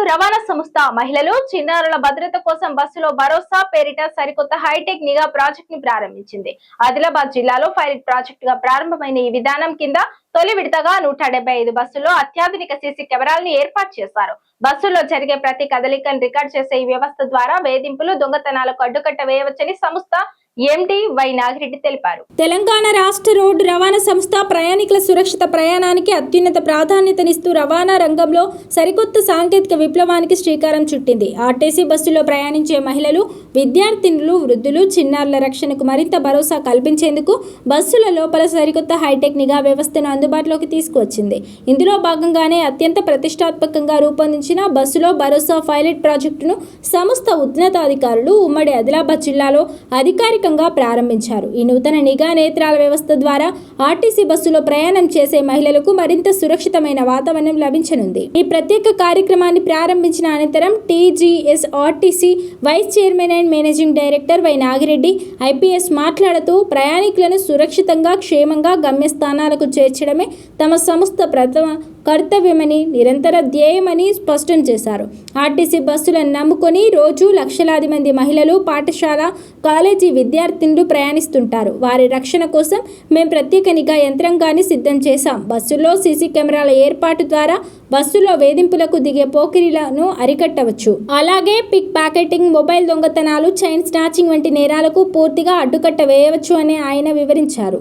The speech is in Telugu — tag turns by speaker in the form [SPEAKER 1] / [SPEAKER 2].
[SPEAKER 1] రవాణా సంస్థ మహిళలు చిన్నారుల భద్రత కోసం బస్సులో భరోసా పేరిట సరికొత్త హైటెక్ నిఘా ప్రాజెక్ట్ ని ప్రారంభించింది. ఆదిలాబాద్ జిల్లాలో పైలట్ ప్రాజెక్ట్ గా ప్రారంభమైన ఈ విధానం కింద తొలి విడతగా 175 బస్సుల్లో అత్యాధునిక సీసీ కెమెరాలను ఏర్పాటు చేశారు. బస్సుల్లో జరిగే ప్రతి కదలికను రికార్డ్ చేసే ఈ వ్యవస్థ ద్వారా వేధింపులు, దొంగతనాలకు అడ్డుకట్ట వేయవచ్చని సంస్థ ఎండీ వై నాగిరెడ్డి తెలిపారు.
[SPEAKER 2] తెలంగాణ రాష్ట్ర రోడ్డు రవాణా సంస్థ ప్రయాణికుల సురక్షిత ప్రయాణానికి అత్యున్నత ప్రాధాన్యతనిస్తూ రవాణా రంగంలో సరికొత్త సాంకేతిక విప్లవానికి శ్రీకారం చుట్టింది. ఆర్టీసీ బస్సులో ప్రయాణించే మహిళలు, విద్యార్థినులు, వృద్ధులు, చిన్నారుల రక్షణకు మరింత భరోసా కల్పించేందుకు బస్సుల లోపల సరికొత్త హైటెక్ నిఘా వ్యవస్థను అందుబాటులోకి తీసుకువచ్చింది. ఇందులో భాగంగానే అత్యంత ప్రతిష్టాత్మకంగా రూపొందించిన బస్సులో భరోసా పైలట్ ప్రాజెక్టును సంస్థ ఉన్నతాధికారులు ఉమ్మడి ఆదిలాబాద్ జిల్లాలో అధికారిక ప్రారంభించారు. ఈ నూతన నిఘా నేత్రాల వ్యవస్థ ద్వారా ఆర్టీసీ బస్సులో ప్రయాణం చేసే మహిళలకు మరింత సురక్షితమైన వాతావరణం లభించనుంది. ఈ ప్రత్యేక కార్యక్రమాన్ని ప్రారంభించిన అనంతరం TGSRTC vice chairman and managing director Y Nagireddy IPS మాట్లాడుతూ ప్రయాణికులను సురక్షితంగా, క్షేమంగా గమ్యస్థానాలకు చేర్చడమే తమ సంస్థ ప్రథమ కర్తవ్యమని, నిరంతర ధ్యేయమని స్పష్టం చేశారు. ఆర్టీసీ బస్సులను నమ్ముకొని రోజు లక్షలాది మంది మహిళలు, పాఠశాల, కాలేజీ విద్యార్థినులు ప్రయాణిస్తుంటారు. వారి రక్షణ కోసం మేము ప్రత్యేక నిఘా యంత్రాంగాన్ని సిద్ధం చేశాం. బస్సుల్లో సీసీ కెమెరాల ఏర్పాటు ద్వారా బస్సులో వేధింపులకు దిగే పోకిరీలను అరికట్టవచ్చు. అలాగే పిక్ ప్యాకెటింగ్, మొబైల్ దొంగతనాలు, చైన్ స్నాచింగ్ వంటి నేరాలకు పూర్తిగా అడ్డుకట్ట వేయవచ్చు అని ఆయన వివరించారు.